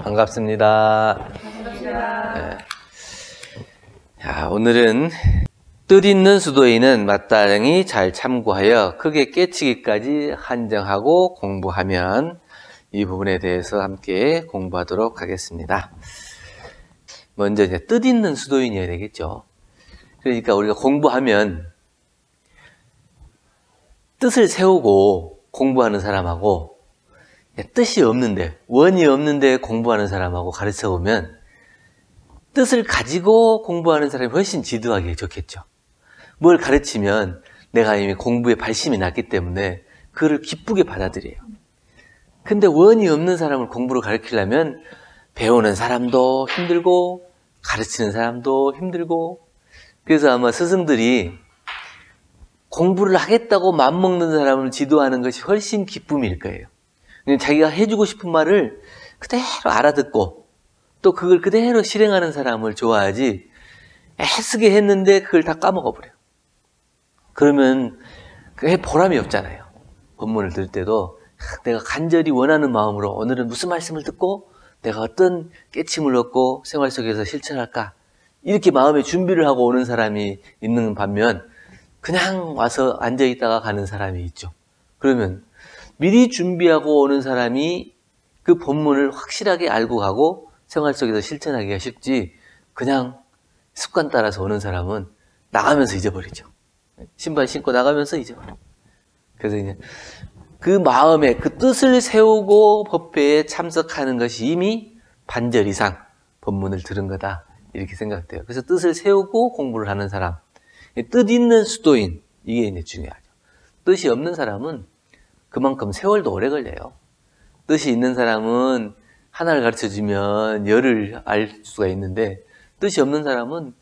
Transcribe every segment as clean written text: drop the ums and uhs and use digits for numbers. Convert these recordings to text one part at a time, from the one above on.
반갑습니다. 네. 자, 오늘은 뜻있는 수도인은 마땅히 잘 참고하여 크게 깨치기까지 한정하고 공부하면, 이 부분에 대해서 함께 공부하도록 하겠습니다. 먼저 이제 뜻있는 수도인이어야 되겠죠. 그러니까 우리가 공부하면 뜻을 세우고 공부하는 사람하고 뜻이 없는데, 원이 없는데 공부하는 사람하고 가르쳐 보면 뜻을 가지고 공부하는 사람이 훨씬 지도하기 좋겠죠. 뭘 가르치면 내가 이미 공부에 발심이 났기 때문에 그를 기쁘게 받아들여요. 근데 원이 없는 사람을 공부를 가르치려면 배우는 사람도 힘들고 가르치는 사람도 힘들고, 그래서 아마 스승들이 공부를 하겠다고 맘먹는 사람을 지도하는 것이 훨씬 기쁨일 거예요. 자기가 해주고 싶은 말을 그대로 알아듣고 또 그걸 그대로 실행하는 사람을 좋아하지, 애쓰게 했는데 그걸 다 까먹어버려요. 그러면 그게 보람이 없잖아요. 법문을 들을 때도 내가 간절히 원하는 마음으로 오늘은 무슨 말씀을 듣고 내가 어떤 깨침을 얻고 생활 속에서 실천할까, 이렇게 마음의 준비를 하고 오는 사람이 있는 반면 그냥 와서 앉아있다가 가는 사람이 있죠. 그러면 미리 준비하고 오는 사람이 그 법문을 확실하게 알고 가고 생활 속에서 실천하기가 쉽지, 그냥 습관 따라서 오는 사람은 나가면서 잊어버리죠. 신발 신고 나가면서 잊어버려. 그래서 이제 그 마음에 그 뜻을 세우고 법회에 참석하는 것이 이미 반절 이상 법문을 들은 거다, 이렇게 생각돼요. 그래서 뜻을 세우고 공부를 하는 사람, 뜻 있는 수도인, 이게 이제 중요하죠. 뜻이 없는 사람은 그만큼 세월도 오래 걸려요. 뜻이 있는 사람은 하나를 가르쳐주면 열을 알 수가 있는데, 뜻이 없는 사람은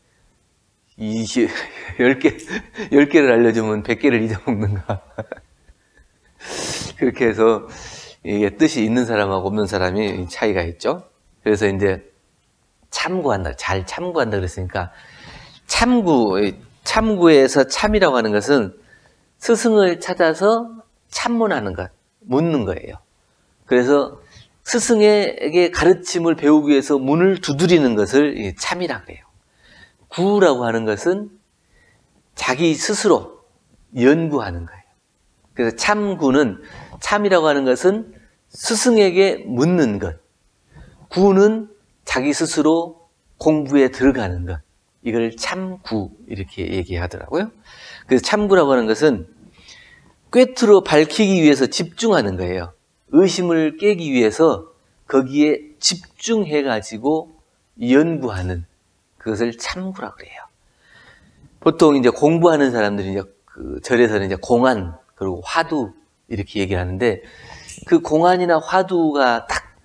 10개를 알려주면 100개를 잊어먹는가. 그렇게 해서 이게 뜻이 있는 사람하고 없는 사람이 차이가 있죠. 그래서 이제 참고한다, 잘 참고한다 그랬으니까, 참구에서 참이라고 하는 것은 스승을 찾아서 참문하는 것, 묻는 거예요. 그래서 스승에게 가르침을 배우기 위해서 문을 두드리는 것을 참이라고 해요. 구라고 하는 것은 자기 스스로 연구하는 거예요. 그래서 참구는, 참이라고 하는 것은 스승에게 묻는 것, 구는 자기 스스로 공부에 들어가는 것, 이걸 참구, 이렇게 얘기하더라고요. 그래서 참구라고 하는 것은 꿰뚫어 밝히기 위해서 집중하는 거예요. 의심을 깨기 위해서 거기에 집중해가지고 연구하는, 그것을 참구라고 그래요. 보통 이제 공부하는 사람들이 이제 그 절에서는 이제 공안, 그리고 화두, 이렇게 얘기를 하는데, 그 공안이나 화두가 딱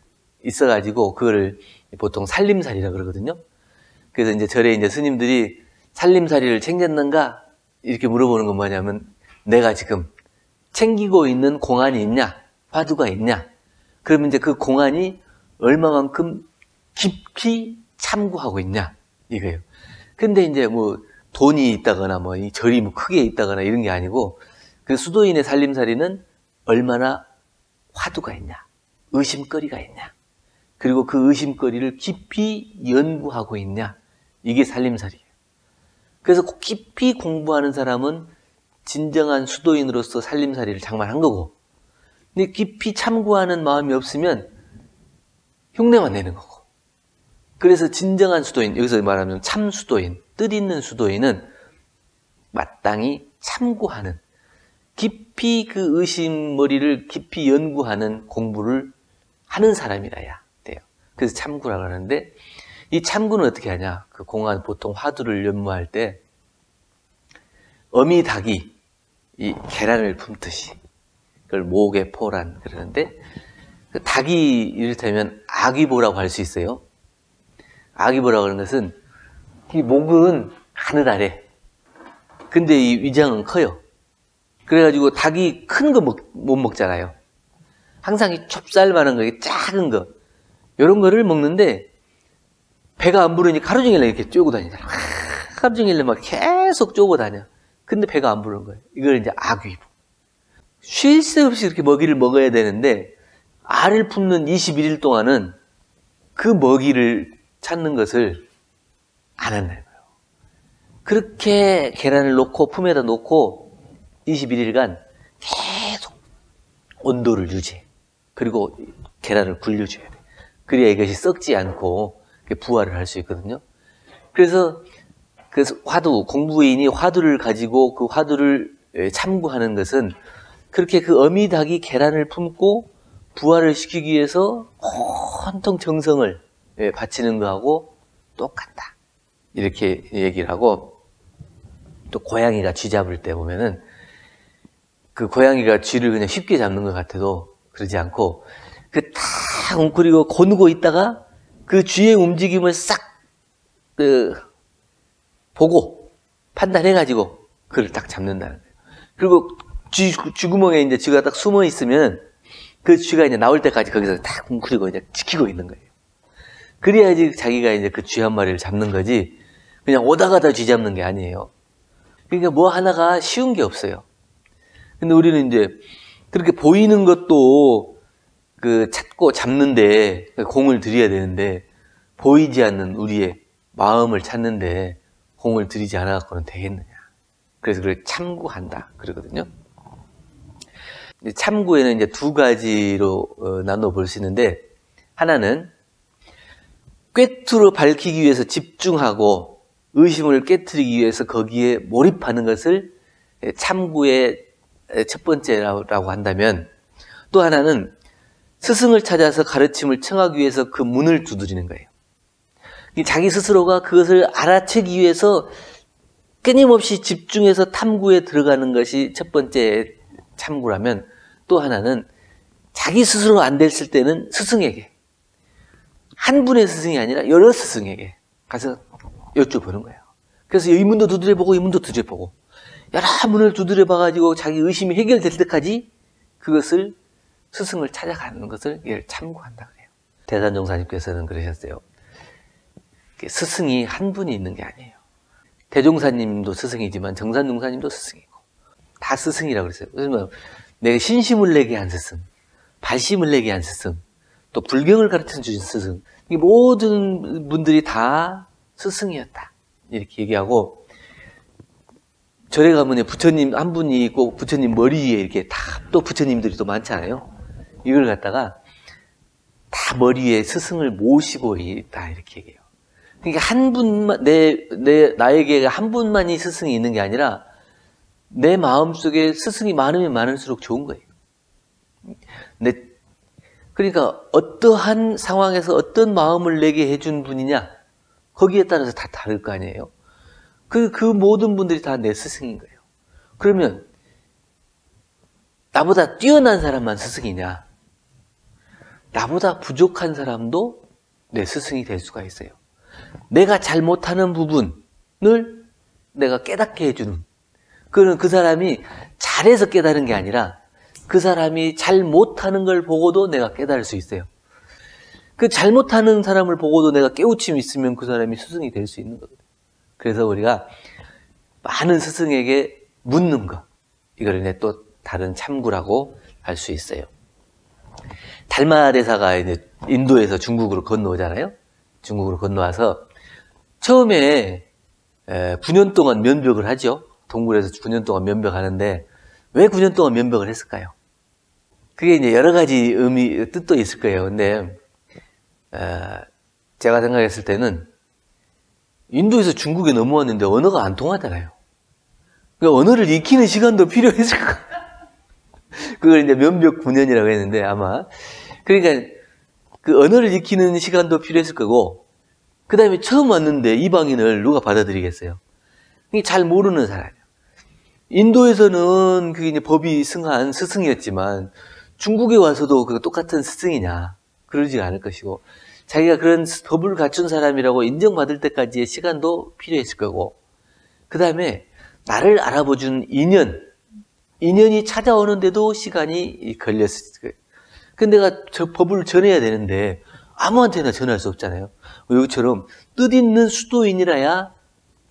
있어가지고 그거를 보통 살림살이라고 그러거든요. 그래서 이제 절에 이제 스님들이 살림살이를 챙겼는가, 이렇게 물어보는 건 뭐냐면, 내가 지금 챙기고 있는 공안이 있냐, 화두가 있냐, 그러면 이제 그 공안이 얼마만큼 깊이 참고하고 있냐, 이거예요. 근데 이제 뭐 돈이 있다거나 뭐 이 절이 뭐 크게 있다거나 이런 게 아니고, 그 수도인의 살림살이는 얼마나 화두가 있냐, 의심거리가 있냐, 그리고 그 의심거리를 깊이 연구하고 있냐, 이게 살림살이에요. 그래서 깊이 공부하는 사람은 진정한 수도인으로서 살림살이를 장만한 거고, 근데 깊이 참고하는 마음이 없으면 흉내만 내는 거고. 그래서 진정한 수도인, 여기서 말하면 참 수도인, 뜻 있는 수도인은 마땅히 참고하는, 깊이 그 의심머리를 깊이 연구하는 공부를 하는 사람이라야 돼요. 그래서 참구라고 하는데, 이 참구는 어떻게 하냐, 그 공안, 보통 화두를 연무할 때 어미 닭이 이 계란을 품듯이, 그걸 목에 포란 그러는데, 그 닭이 이를테면 아귀보라고 할 수 있어요. 아귀보라고 하는 것은 이 목은 하늘아래, 근데 이 위장은 커요. 그래가지고 닭이 큰 거 못 먹잖아요. 항상 이 좁쌀만한 거, 작은 거, 이런 거를 먹는데 배가 안 부르니까 하루 종일 이렇게 쪼고 다니잖아. 하루 종일 막 계속 쪼고 다녀. 근데 배가 안 부르는 거예요. 이걸 이제 아귀보. 쉴 새 없이 이렇게 먹이를 먹어야 되는데, 알을 품는 21일 동안은 그 먹이를 찾는 것을 안 한다는 거예요. 그렇게 계란을 놓고 품에다 놓고 21일간 계속 온도를 유지해. 그리고 계란을 굴려줘야 돼. 그래야 이것이 썩지 않고 부화를 할 수 있거든요. 그래서 공부인이 화두를 가지고 그 화두를 참고하는 것은 그렇게 그 어미닭이 계란을 품고 부화를 시키기 위해서 온통 정성을 바치는 거하고 똑같다. 이렇게 얘기를 하고, 또 고양이가 쥐 잡을 때 보면은 그 고양이가 쥐를 그냥 쉽게 잡는 것 같아도 그러지 않고 딱 웅크리고 고누고 있다가 그 쥐의 움직임을 싹 보고 판단해가지고 그걸 딱 잡는다는 거예요. 그리고 쥐구멍에 이제 쥐가 딱 숨어 있으면 그 쥐가 이제 나올 때까지 거기서 딱 웅크리고 이제 지키고 있는 거예요. 그래야지 자기가 이제 그 쥐 한 마리를 잡는 거지, 그냥 오다 가다 쥐 잡는 게 아니에요. 그러니까 뭐 하나가 쉬운 게 없어요. 근데 우리는 이제 그렇게 보이는 것도 찾고 잡는데 공을 들여야 되는데, 보이지 않는 우리의 마음을 찾는데 공을 들이지 않아갖고는 되겠느냐. 그래서 그걸 참구한다 그러거든요. 참구에는 이제 두 가지로 나눠 볼 수 있는데, 하나는 꿰투로 밝히기 위해서 집중하고 의심을 깨트리기 위해서 거기에 몰입하는 것을 참구의 첫 번째라고 한다면, 또 하나는 스승을 찾아서 가르침을 청하기 위해서 그 문을 두드리는 거예요. 자기 스스로가 그것을 알아채기 위해서 끊임없이 집중해서 탐구에 들어가는 것이 첫 번째 참구라면, 또 하나는 자기 스스로 안 됐을 때는 스승에게, 한 분의 스승이 아니라 여러 스승에게 가서 여쭤보는 거예요. 그래서 이 문도 두드려보고 이 문도 두드려보고 여러 문을 두드려봐가지고 자기 의심이 해결될 때까지 그것을, 스승을 찾아가는 것을 참고한다 그래요. 대산종사님께서는 그러셨어요. 스승이 한 분이 있는 게 아니에요. 대종사님도 스승이지만 정산종사님도 스승이고 다 스승이라고 그랬어요. 그래서 내가 신심을 내게 한 스승, 발심을 내게 한 스승, 또 불경을 가르쳐 주신 스승, 이 모든 분들이 다 스승이었다 이렇게 얘기하고, 절에 가면 부처님 한 분이 있고 부처님 머리 위에 이렇게 다 또 부처님들이 또 많잖아요. 이걸 갖다가 다 머리 위에 스승을 모시고 있다 이렇게 얘기해요. 그러니까 한 분만, 나에게 한 분만이 스승이 있는 게 아니라 내 마음속에 스승이 많으면 많을수록 좋은 거예요. 그러니까 어떠한 상황에서 어떤 마음을 내게 해준 분이냐, 거기에 따라서 다 다를 거 아니에요. 그 모든 분들이 다 내 스승인 거예요. 그러면 나보다 뛰어난 사람만 스승이냐? 나보다 부족한 사람도 내 스승이 될 수가 있어요. 내가 잘 못하는 부분을 내가 깨닫게 해주는, 그는 그 사람이 잘해서 깨달은 게 아니라 그 사람이 잘 못하는 걸 보고도 내가 깨달을 수 있어요. 그 잘못하는 사람을 보고도 내가 깨우침이 있으면 그 사람이 스승이 될 수 있는 거거든요. 그래서 우리가 많은 스승에게 묻는 거, 이걸 또 다른 참구라고 할 수 있어요. 달마 대사가 이제 인도에서 중국으로 건너오잖아요. 중국으로 건너와서 처음에 9년 동안 면벽을 하죠. 동굴에서 9년 동안 면벽하는데 왜 9년 동안 면벽을 했을까요? 그게 이제 여러 가지 뜻도 있을 거예요. 근데 제가 생각했을 때는 인도에서 중국에 넘어왔는데 언어가 안 통하잖아요. 그러니까 언어를 익히는 시간도 필요했을 것 같아요. 그걸 이제 면벽 9년이라고 했는데, 아마 그러니까 그 언어를 익히는 시간도 필요했을 거고, 그 다음에 처음 왔는데 이방인을 누가 받아들이겠어요? 잘 모르는 사람이에요. 인도에서는 그게 이제 법이 승한 스승이었지만 중국에 와서도 그 똑같은 스승이냐? 그러지 않을 것이고, 자기가 그런 법을 갖춘 사람이라고 인정받을 때까지의 시간도 필요했을 거고, 그 다음에 나를 알아보준 인연이 찾아오는데도 시간이 걸렸을 거예요. 근데 내가 저 법을 전해야 되는데 아무한테나 전할 수 없잖아요. 이것처럼 뜻 있는 수도인이라야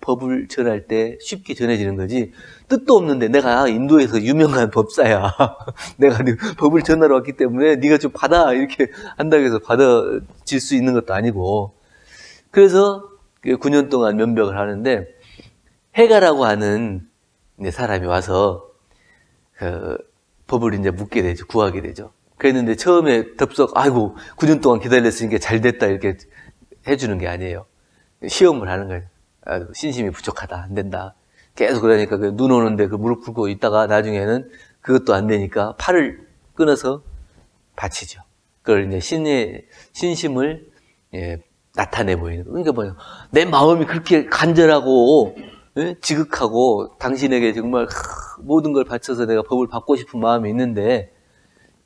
법을 전할 때 쉽게 전해지는 거지. 뜻도 없는데 내가 인도에서 유명한 법사야. 내가 법을 전하러 왔기 때문에 네가 좀 받아 이렇게 한다고 해서 받아질 수 있는 것도 아니고. 그래서 9년 동안 면벽을 하는데 해가라고 하는 사람이 와서 그 법을 이제 묻게 되죠. 구하게 되죠. 그랬는데 처음에 덥석 아이고 9년 동안 기다렸으니까 잘 됐다 이렇게 해주는 게 아니에요. 시험을 하는 거예요. 아, 신심이 부족하다 안 된다. 계속 그러니까 눈 오는데 그 무릎 꿇고 있다가 나중에는 그것도 안 되니까 팔을 끊어서 바치죠. 그걸 이제 신심을 나타내 보이는 거. 그러니까 뭐예요? 내 마음이 그렇게 간절하고 지극하고 당신에게 정말 모든 걸 바쳐서 내가 법을 받고 싶은 마음이 있는데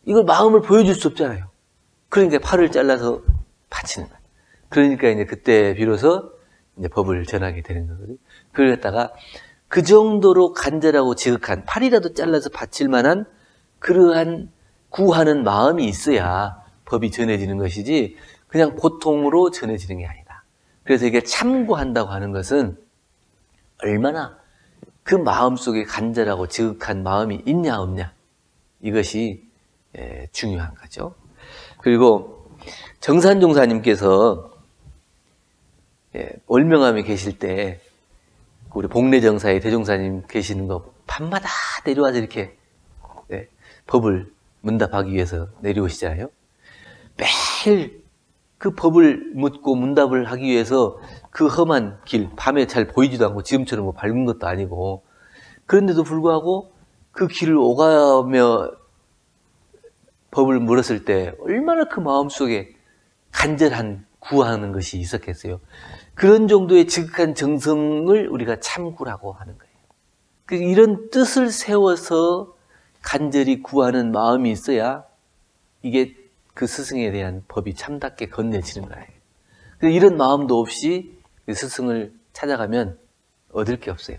이걸 마음을 보여줄 수 없잖아요. 그러니까 팔을 잘라서 바치는 거예요. 그러니까 이제 그때 비로소 이제 법을 전하게 되는 거거든요. 그러다가 그 정도로 간절하고 지극한 팔이라도 잘라서 바칠 만한 그러한 구하는 마음이 있어야 법이 전해지는 것이지 그냥 보통으로 전해지는 게 아니다. 그래서 이게 참구한다고 하는 것은 얼마나 그 마음속에 간절하고 지극한 마음이 있냐 없냐 이것이 중요한 거죠. 그리고 정산종사님께서 월명암에 계실 때 우리 복례정사에 대종사님 계시는 거 밤마다 내려와서 이렇게 법을 문답하기 위해서 내려오시잖아요. 매일 그 법을 묻고 문답을 하기 위해서 그 험한 길, 밤에 잘 보이지도 않고 지금처럼 뭐 밝은 것도 아니고 그런데도 불구하고 그 길을 오가며 법을 물었을 때 얼마나 그 마음속에 간절한 구하는 것이 있었겠어요. 그런 정도의 지극한 정성을 우리가 참구라고 하는 거예요. 이런 뜻을 세워서 간절히 구하는 마음이 있어야 이게 그 스승에 대한 법이 참답게 건네지는 거예요. 이런 마음도 없이 스승을 찾아가면 얻을 게 없어요.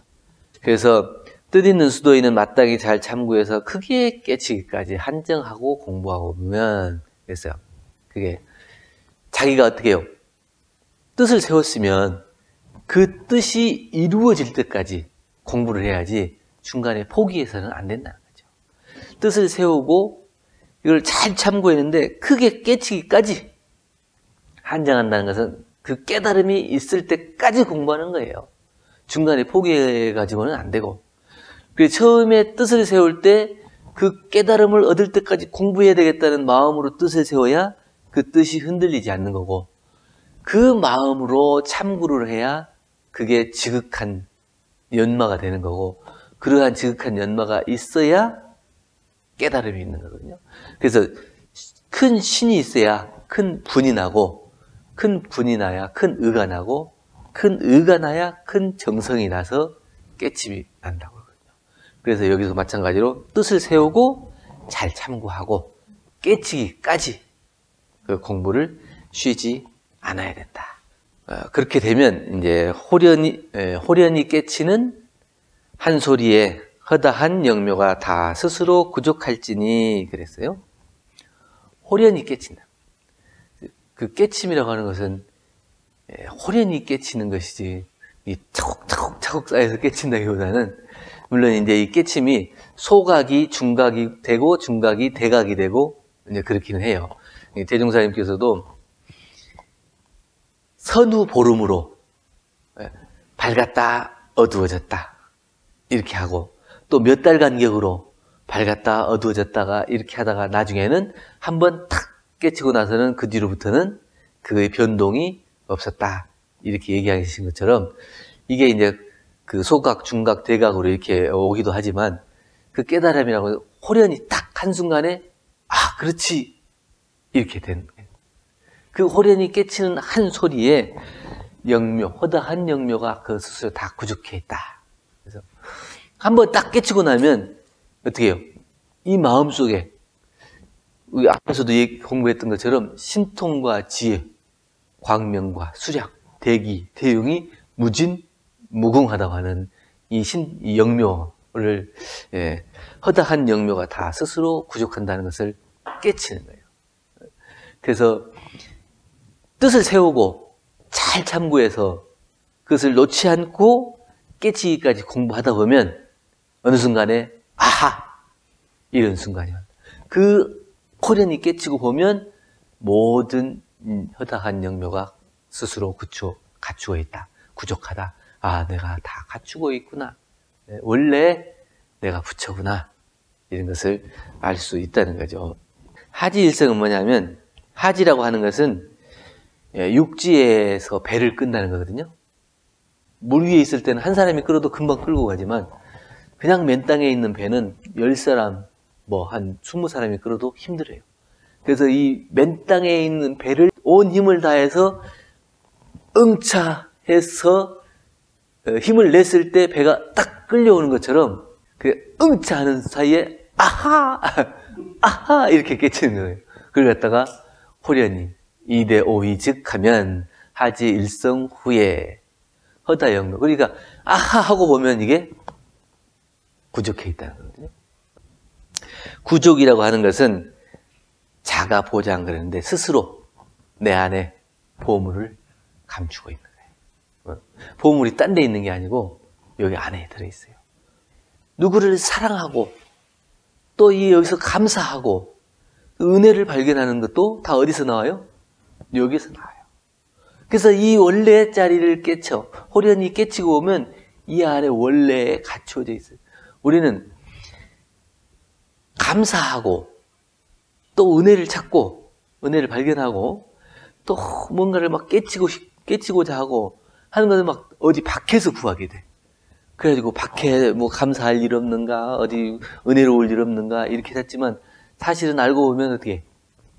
그래서 뜻있는 수도인은 마땅히 잘 참고해서 크게 깨치기까지 한정하고 공부하고 보면 그랬어요. 그게 자기가 어떻게 해요? 뜻을 세웠으면 그 뜻이 이루어질 때까지 공부를 해야지 중간에 포기해서는 안 된다는 거죠. 뜻을 세우고 이걸 잘 참고했는데 크게 깨치기까지 한정한다는 것은 그 깨달음이 있을 때까지 공부하는 거예요. 중간에 포기해가지고는 안 되고. 그래서 처음에 뜻을 세울 때 그 깨달음을 얻을 때까지 공부해야 되겠다는 마음으로 뜻을 세워야 그 뜻이 흔들리지 않는 거고 그 마음으로 참구를 해야 그게 지극한 연마가 되는 거고 그러한 지극한 연마가 있어야 깨달음이 있는 거거든요. 그래서 큰 신이 있어야 큰 분이 나고 큰 분이 나야 큰 의가 나고 큰 의가 나야 큰 정성이 나서 깨침이 난다고 그러거든요. 그래서 여기서 마찬가지로 뜻을 세우고 잘 참고하고 깨치기까지 그 공부를 쉬지 않아야 된다. 그렇게 되면 이제 호련히 깨치는 한 소리에 허다한 영묘가 다 스스로 구족할지니 그랬어요. 호련히 깨친다. 그 깨침이라고 하는 것은 호련히 깨치는 것이지 이 차곡차곡 쌓여서 깨친다기보다는 물론 이제 이 깨침이 소각이 중각이 되고 중각이 대각이 되고 이제 그렇기는 해요. 대종사님께서도 선후 보름으로 밝았다 어두워졌다 이렇게 하고 또 몇 달 간격으로 밝았다 어두워졌다가 이렇게 하다가 나중에는 한번 탁 깨치고 나서는 그 뒤로부터는 그의 변동이 없었다 이렇게 얘기하신 것처럼 이게 이제 그 소각, 중각, 대각으로 이렇게 오기도 하지만 그 깨달음이라고 호련히 딱 한순간에 아 그렇지 이렇게 된 거예요. 그 호련히 깨치는 한 소리에 영묘, 허다한 영묘가 그 스스로 다 구족해 있다. 그래서 한번 딱 깨치고 나면 어떻게 해요? 이 마음속에 우리 앞에서도 공부했던 것처럼 신통과 지혜, 광명과 수량, 대기, 대용이 무진, 무궁하다고 하는 이 영묘를 허다한 영묘가 다 스스로 구족한다는 것을 깨치는 거예요. 그래서 뜻을 세우고 잘 참고해서 그것을 놓지 않고 깨치기까지 공부하다 보면 어느 순간에 아하! 이런 순간이야. 그 호련히 깨치고 보면 모든 허다한 영묘가 스스로 갖추고 있다. 부족하다. 아, 내가 다 갖추고 있구나. 원래 내가 부처구나. 이런 것을 알 수 있다는 거죠. 하지일성은 뭐냐면, 하지라고 하는 것은 육지에서 배를 끈다는 거거든요. 물 위에 있을 때는 한 사람이 끌어도 금방 끌고 가지만, 그냥 맨 땅에 있는 배는 10사람, 한 20사람이 끌어도 힘들어요. 그래서 이 맨 땅에 있는 배를 온 힘을 다해서 응차해서 힘을 냈을 때 배가 딱 끌려오는 것처럼 그 응차하는 사이에 아하! 아하! 이렇게 깨치는 거예요. 그걸 갖다가 호련히 이대오이 즉 하면 하지 일성 후에 허다영로. 그러니까 아하! 하고 보면 이게 구족해 있다는 거거든요. 구족이라고 하는 것은 자가 보장 그러는데 스스로 내 안에 보물을 감추고 있는 거예요. 보물이 딴 데 있는 게 아니고 여기 안에 들어있어요. 누구를 사랑하고 또 여기서 감사하고 은혜를 발견하는 것도 다 어디서 나와요? 여기서 나와요. 그래서 이 원래의 자리를 깨쳐 호련히 깨치고 오면 이 안에 원래 갖추어져 있어요. 우리는 감사하고 또 은혜를 찾고 은혜를 발견하고 또 뭔가를 막 깨치고자 하고 하는 것은 막 어디 밖에서 구하게 돼. 그래가지고 밖에 뭐 감사할 일 없는가, 어디 은혜로울 일 없는가 이렇게 찾지만 사실은 알고 보면 어떻게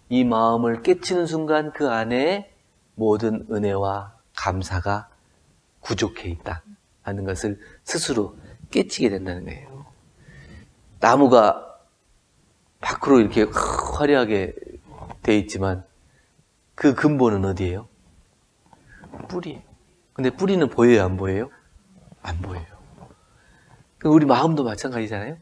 이 마음을 깨치는 순간 그 안에 모든 은혜와 감사가 구족해 있다 하는 것을 스스로 깨치게 된다는 거예요. 나무가 밖으로 이렇게 화려하게 돼 있지만 그 근본은 어디예요? 뿌리예요. 근데 뿌리는 보여요, 안 보여요? 안 보여요. 우리 마음도 마찬가지잖아요.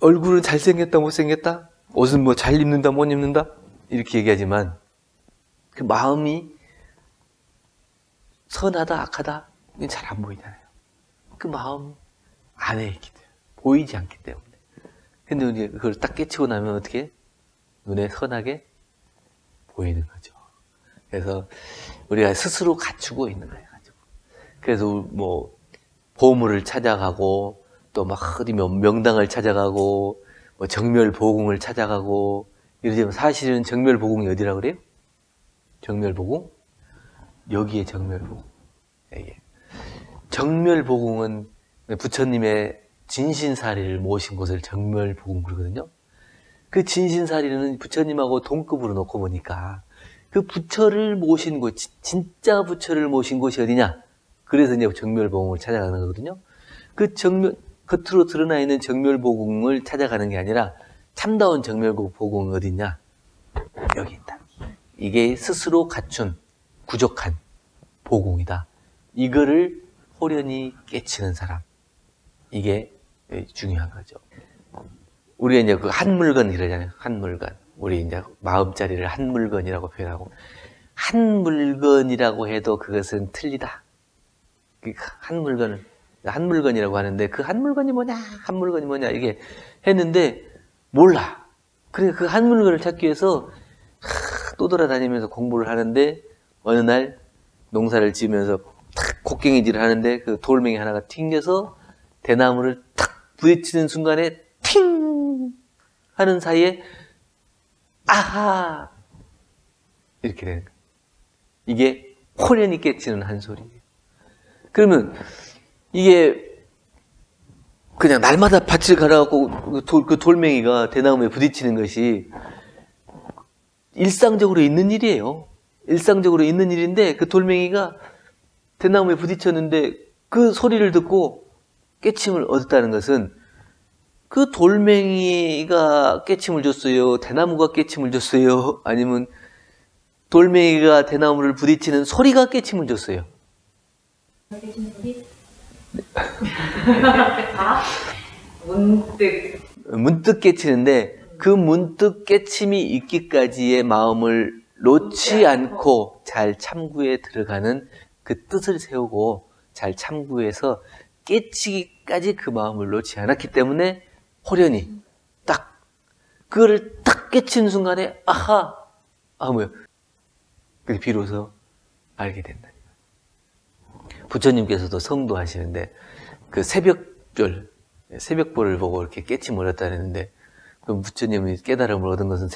얼굴은 잘생겼다, 못생겼다? 옷은 뭐 잘 입는다, 못 입는다? 이렇게 얘기하지만 그 마음이 선하다, 악하다? 이건 잘 안 보이잖아요. 그 마음 안에 있기 때문에 보이지 않기 때문에. 근데 우리 그걸 딱 깨치고 나면 어떻게? 눈에 선하게 보이는 거죠. 그래서 우리가 스스로 갖추고 있는 거예요. 그래서 뭐 보물을 찾아가고 또 막 어디 명당을 찾아가고 뭐 정멸보궁을 찾아가고 이러지만 사실은 정멸보궁이 어디라고 그래요? 정멸보궁? 여기에 정멸보궁. 정멸보궁은 부처님의 진신사리를 모신 곳을 정멸보궁 그러거든요. 그 진신사리는 부처님하고 동급으로 놓고 보니까 그 부처를 모신 곳, 진짜 부처를 모신 곳이 어디냐? 그래서 이제 정멸보궁을 찾아가는 거거든요. 그 겉으로 드러나 있는 정멸보궁을 찾아가는 게 아니라 참다운 정멸보궁은 어디냐? 여기 있다. 이게 스스로 갖춘 부족한 보궁이다. 이거를 호련히 깨치는 사람. 이게 중요한 거죠. 우리가 이제 그 한물건 이러잖아요. 한물건. 우리 이제 마음자리를 한물건이라고 표현하고, 한물건이라고 해도 그것은 틀리다. 한물건이라고 하는데 그 한물건이 뭐냐, 한물건이 뭐냐 이게 했는데 몰라. 그래 그 한물건을 찾기 위해서 또 돌아다니면서 공부를 하는데 어느 날 농사를 지으면서 탁 곡괭이질을 하는데 그 돌멩이 하나가 튕겨서 대나무를 탁 부딪히는 순간에 팅 하는 사이에 아하 이렇게 되는 거예요. 이게 호련히 깨치는 한 소리예요. 그러면 이게 그냥 날마다 밭을 갈아갖고 그 돌멩이가 대나무에 부딪히는 것이 일상적으로 있는 일이에요. 일상적으로 있는 일인데 그 돌멩이가 대나무에 부딪혔는데 그 소리를 듣고 깨침을 얻었다는 것은 그 돌멩이가 깨침을 줬어요? 대나무가 깨침을 줬어요? 아니면 돌멩이가 대나무를 부딪히는 소리가 깨침을 줬어요? 문득 깨치는데 그 문득 깨침이 있기까지의 마음을 놓지 않고 잘 참구에 들어가는 그 뜻을 세우고 잘 참구해서 깨치기까지 그 마음을 놓지 않았기 때문에 호련히 딱 그거를 딱 깨치는 순간에 아하 뭐야 그게 비로소 알게 된다. 부처님께서도 성도 하시는데 그 새벽별을 보고 이렇게 깨침을 얻었다 그랬는데 그럼 부처님이 깨달음을 얻은 것은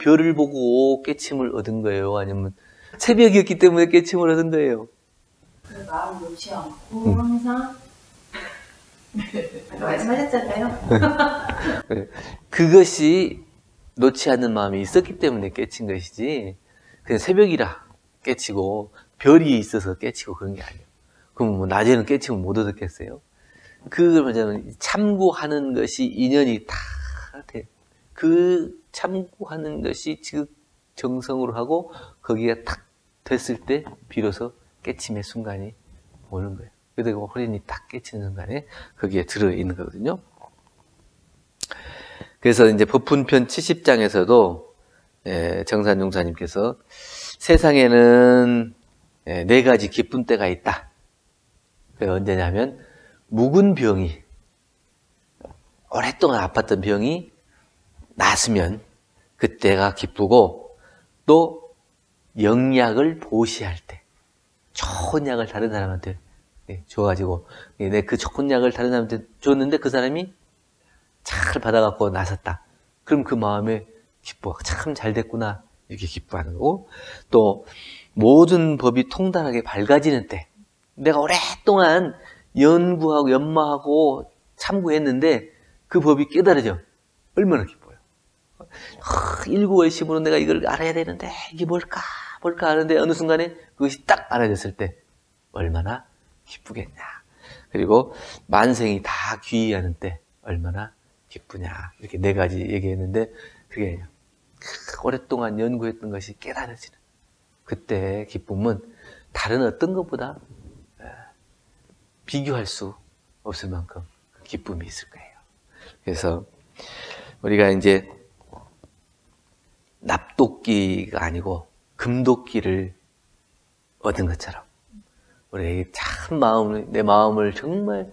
별을 보고 깨침을 얻은 거예요? 아니면 새벽이었기 때문에 깨침을 얻은 거예요? 마음 놓지 않고 항상 아까 말씀하셨잖아요. 그것이 놓지 않는 마음이 있었기 때문에 깨친 것이지 그냥 새벽이라 깨치고 별이 있어서 깨치고 그런 게 아니에요. 그럼 뭐 낮에는 깨침을 못 얻었겠어요? 그걸 말하자면 참고하는 것이 인연이 다 돼. 그 참고하는 것이 즉 정성으로 하고 거기가 딱 됐을 때 비로소 깨침의 순간이 오는 거예요. 그리고 호련히 딱 깨치는 순간에 거기에 들어있는 거거든요. 그래서 이제 법훈편 70장에서도 정산용사님께서 세상에는 4가지 기쁜 때가 있다. 그게 언제냐면 묵은 병이 오랫동안 아팠던 병이 나으면 그때가 기쁘고 또 영약을 보시할 때 좋은 약을 다른 사람한테 줘가지고 내 그 좋은 약을 다른 사람한테 줬는데 그 사람이 잘 받아갖고 나섰다. 그럼 그 마음에 기뻐. 참 잘 됐구나. 이렇게 기뻐하는 거고 또 모든 법이 통달하게 밝아지는 때 내가 오랫동안 연구하고 연마하고 참고했는데 그 법이 깨달아져. 얼마나 기뻐요. 일구월심으로 내가 이걸 알아야 되는데 이게 뭘까 하는데 어느 순간에 그것이 딱 알아졌을 때 얼마나 기쁘겠냐. 그리고 만생이 다 귀의하는 때 얼마나 기쁘냐. 이렇게 4가지 얘기했는데 그게 오랫동안 연구했던 것이 깨달아지는 그때 기쁨은 다른 어떤 것보다 비교할 수 없을 만큼 기쁨이 있을 거예요. 그래서 우리가 이제 납도끼가 아니고 금도끼를 얻은 것처럼 우리 참 내 마음을 정말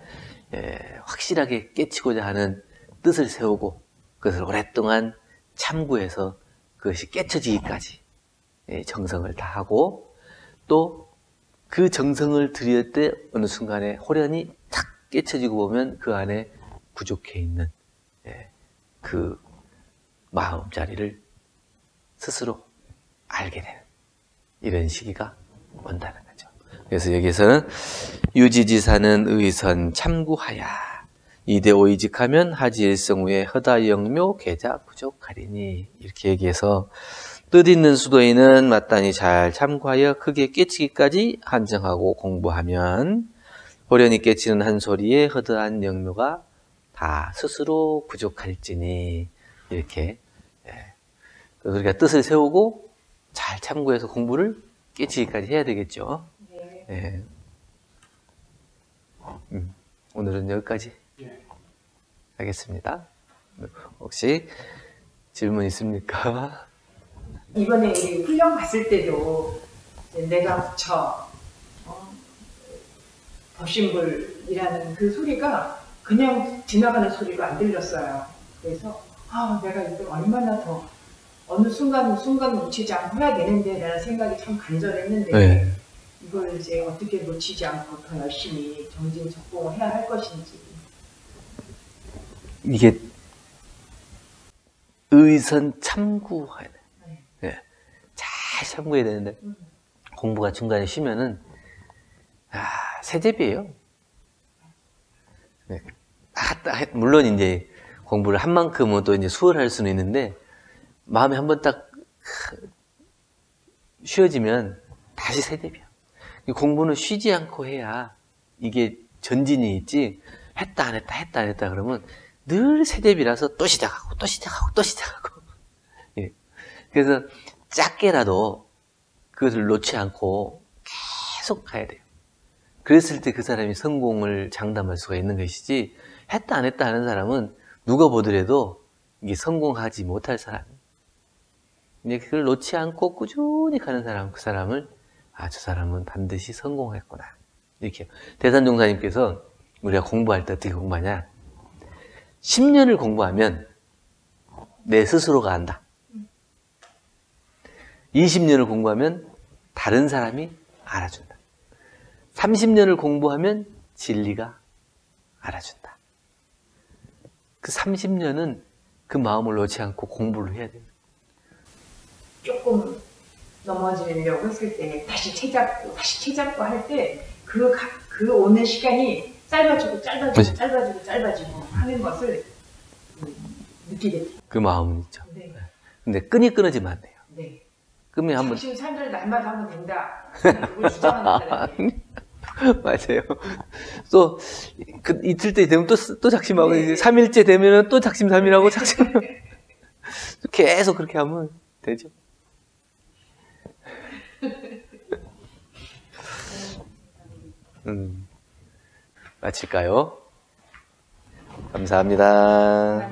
확실하게 깨치고자 하는 뜻을 세우고 그것을 오랫동안 참고해서 그것이 깨쳐지기까지 정성을 다하고 또 그 정성을 들일 때 어느 순간에 호련히 탁 깨쳐지고 보면 그 안에 부족해 있는 그 마음자리를 스스로 알게 되는 이런 시기가 온다는 거죠. 그래서 여기서는 유지지사는 의선 참구하야 이대오이직하면 하지일성후에 허다영묘 계자 부족하리니 이렇게 얘기해서 뜻있는 수도인은 마땅히 잘 참고하여 크게 깨치기까지 한정하고 공부하면 호련히 깨치는 한 소리에 허다한 영묘가 다 스스로 부족할지니 이렇게 우리가 뜻을 세우고 잘 참고해서 공부를 깨치기까지 해야 되겠죠. 네. 오늘은 여기까지 하겠습니다. 혹시 질문 있습니까? 이번에 우리 훈련 갔을 때도 내가 부처 법신불이라는 그 소리가 그냥 지나가는 소리가 안 들렸어요. 그래서 내가 이걸 얼마나 더 어느 순간 놓치지 않고 해야 되는데 라는 생각이 참 간절했는데 네. 이걸 이제 어떻게 놓치지 않고 더 열심히 정진적공을 해야 할 것인지 이게 의선 참고해야 돼. 네. 잘 참고해야 되는데 공부가 중간에 쉬면은 세제비예요. 네. 물론 이제 공부를 한 만큼은 또 이제 수월할 수는 있는데 마음에 한번 딱 쉬어지면 다시 세대비야. 공부는 쉬지 않고 해야 이게 전진이 있지 했다 안 했다 그러면 늘 세대비라서 또 시작하고 예. 그래서 작게라도 그것을 놓지 않고 계속 가야 돼요. 그랬을 때 그 사람이 성공을 장담할 수가 있는 것이지 했다 안 했다 하는 사람은 누가 보더라도 이게 성공하지 못할 사람. 이제 그걸 놓지 않고 꾸준히 가는 사람, 그 사람을, 아, 저 사람은 반드시 성공했구나. 이렇게. 대산종사님께서 우리가 공부할 때 어떻게 공부하냐? 10년을 공부하면 내 스스로가 안다. 20년을 공부하면 다른 사람이 알아준다. 30년을 공부하면 진리가 알아준다. 그 30년은 그 마음을 놓지 않고 공부를 해야 돼요. 조금 넘어지려고 했을 때 다시 채잡고 할 때 그 오는 시간이 짧아지고 하는 것을 느끼게 돼요. 그 마음은 있죠. 네. 근데 끈이 끊어지면 안 돼요. 네. 끈이 한번 당신 삶을 날마다 하면 된다. 그걸 주장하는 사람이. 맞아요. 또 그 이틀 때 되면 또 작심하고 네. 이제 3일째 되면은 또 작심 3일하고 작심 계속 그렇게 하면 되죠. 마칠까요? 감사합니다.